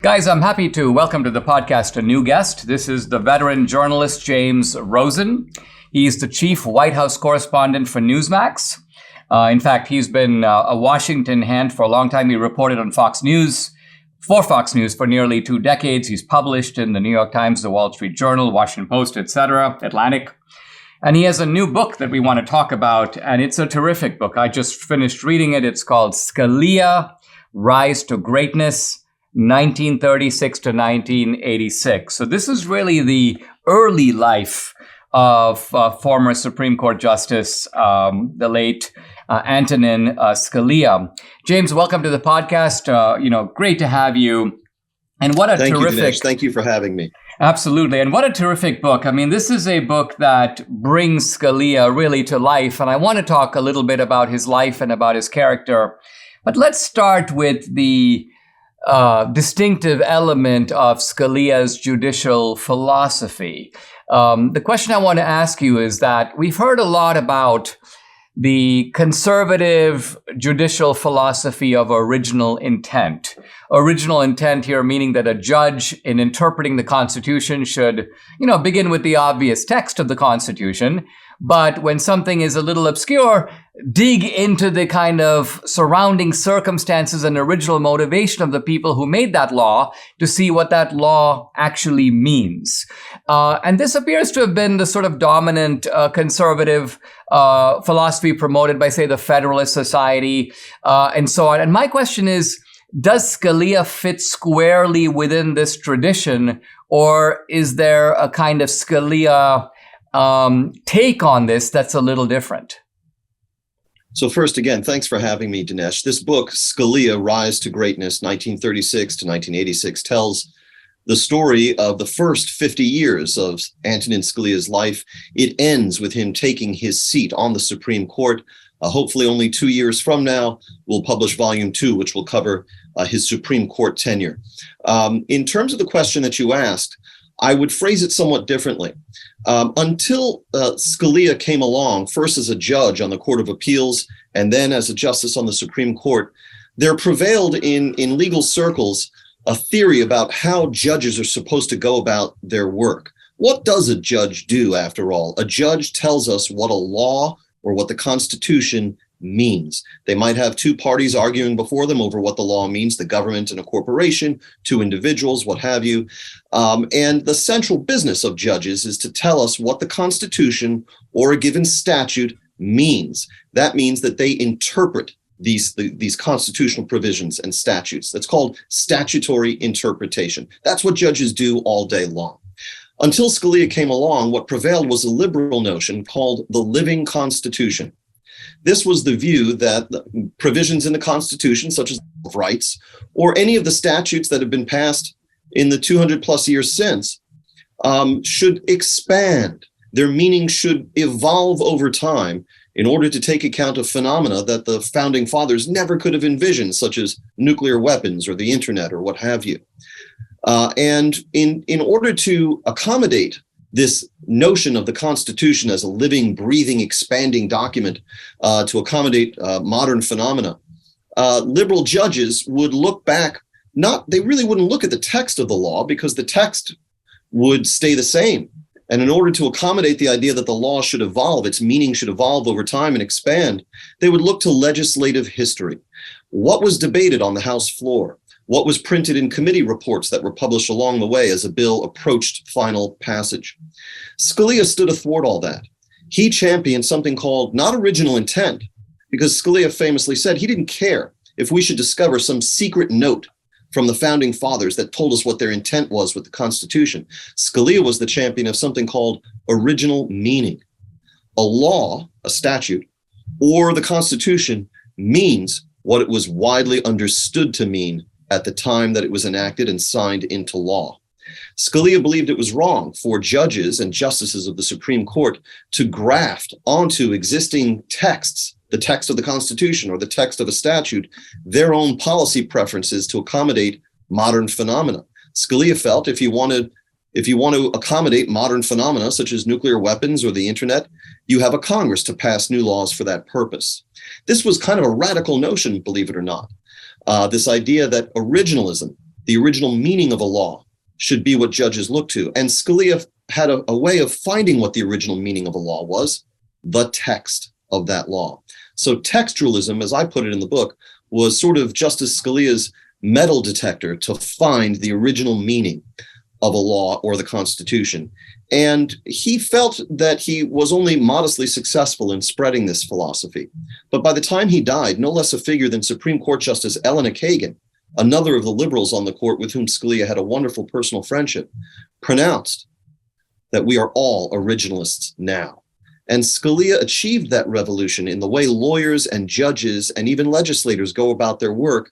Guys, I'm happy to welcome to the podcast a new guest. This is the veteran journalist James Rosen. He's the chief White House correspondent for Newsmax. In fact, he's been a Washington hand for a long time. He reported on Fox News for nearly 2 decades. He's published in the New York Times, the Wall Street Journal, Washington Post, etc., Atlantic. And he has a new book that we want to talk about, and it's a terrific book. I just finished reading it. It's called Scalia, Rise to Greatness, 1936 to 1986. So this is really the early life of former Supreme Court Justice, the late Antonin Scalia. James, welcome to the podcast. Great to have you. And what a Thank terrific... you, Dinesh. Thank you for having me. Absolutely. And what a terrific book. I mean, this is a book that brings Scalia really to life. And I want to talk a little bit about his life and about his character. But let's start with the distinctive element of Scalia's judicial philosophy. The question I want to ask you is that we've heard a lot about the conservative judicial philosophy of original intent. Original intent here meaning that a judge in interpreting the Constitution should, begin with the obvious text of the Constitution. But when something is a little obscure, dig into the kind of surrounding circumstances and original motivation of the people who made that law to see what that law actually means. And this appears to have been the sort of dominant conservative philosophy promoted by, say, the Federalist Society and so on. And my question is, does Scalia fit squarely within this tradition, or is there a kind of Scalia take on this that's a little different? So first, again, thanks for having me, Dinesh. This book, Scalia, Rise to Greatness, 1936 to 1986, tells the story of the first 50 years of Antonin Scalia's life. It ends with him taking his seat on the Supreme Court. Hopefully only 2 years from now, we'll publish Volume 2, which will cover his Supreme Court tenure. In terms of the question that you asked, I would phrase it somewhat differently. Until Scalia came along, first as a judge on the Court of Appeals and then as a justice on the Supreme Court, there prevailed in legal circles a theory about how judges are supposed to go about their work. What does a judge do, after all? A judge tells us what a law or what the Constitution means. They might have two parties arguing before them over what the law means, the government and a corporation, two individuals, what have you. And the central business of judges is to tell us what the Constitution or a given statute means. That means that they interpret these constitutional provisions and statutes. That's called statutory interpretation. That's what judges do all day long. Until Scalia came along, what prevailed was a liberal notion called the living Constitution. This was the view that the provisions in the Constitution, such as the Bill of Rights, or any of the statutes that have been passed in the 200 plus years since, should expand. Their meaning should evolve over time in order to take account of phenomena that the founding fathers never could have envisioned, such as nuclear weapons or the internet or what have you. And in order to accommodate this notion of the Constitution as a living, breathing, expanding document to accommodate modern phenomena, liberal judges would look back, they really wouldn't look at the text of the law because the text would stay the same. And in order to accommodate the idea that the law should evolve, its meaning should evolve over time and expand, they would look to legislative history. What was debated on the House floor? What was printed in committee reports that were published along the way as a bill approached final passage? Scalia stood athwart all that. He championed something called not original intent, because Scalia famously said he didn't care if we should discover some secret note from the founding fathers that told us what their intent was with the Constitution. Scalia was the champion of something called original meaning. A law, a statute, or the Constitution means what it was widely understood to mean at the time that it was enacted and signed into law. Scalia believed it was wrong for judges and justices of the Supreme Court to graft onto existing texts, the text of the Constitution or the text of a statute, their own policy preferences to accommodate modern phenomena. Scalia felt if you want to accommodate modern phenomena such as nuclear weapons or the internet, you have a Congress to pass new laws for that purpose. This was kind of a radical notion, believe it or not. This idea that originalism, the original meaning of a law should be what judges look to. And Scalia had a way of finding what the original meaning of a law was, the text of that law. So textualism, as I put it in the book, was sort of Justice Scalia's metal detector to find the original meaning of a law or the Constitution. And he felt that he was only modestly successful in spreading this philosophy. But by the time he died, no less a figure than Supreme Court Justice Elena Kagan, another of the liberals on the court with whom Scalia had a wonderful personal friendship, pronounced that we are all originalists now. And Scalia achieved that revolution in the way lawyers and judges and even legislators go about their work,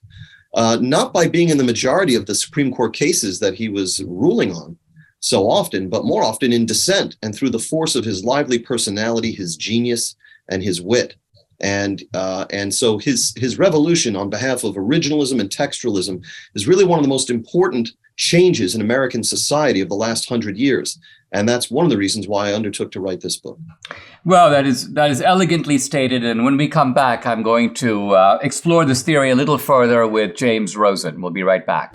not by being in the majority of the Supreme Court cases that he was ruling on so often, but more often in dissent and through the force of his lively personality, his genius, and his wit. And so his revolution on behalf of originalism and textualism is really one of the most important changes in American society of the last 100 years. And that's one of the reasons why I undertook to write this book. Well, that is elegantly stated. And when we come back, I'm going to explore this theory a little further with James Rosen. We'll be right back.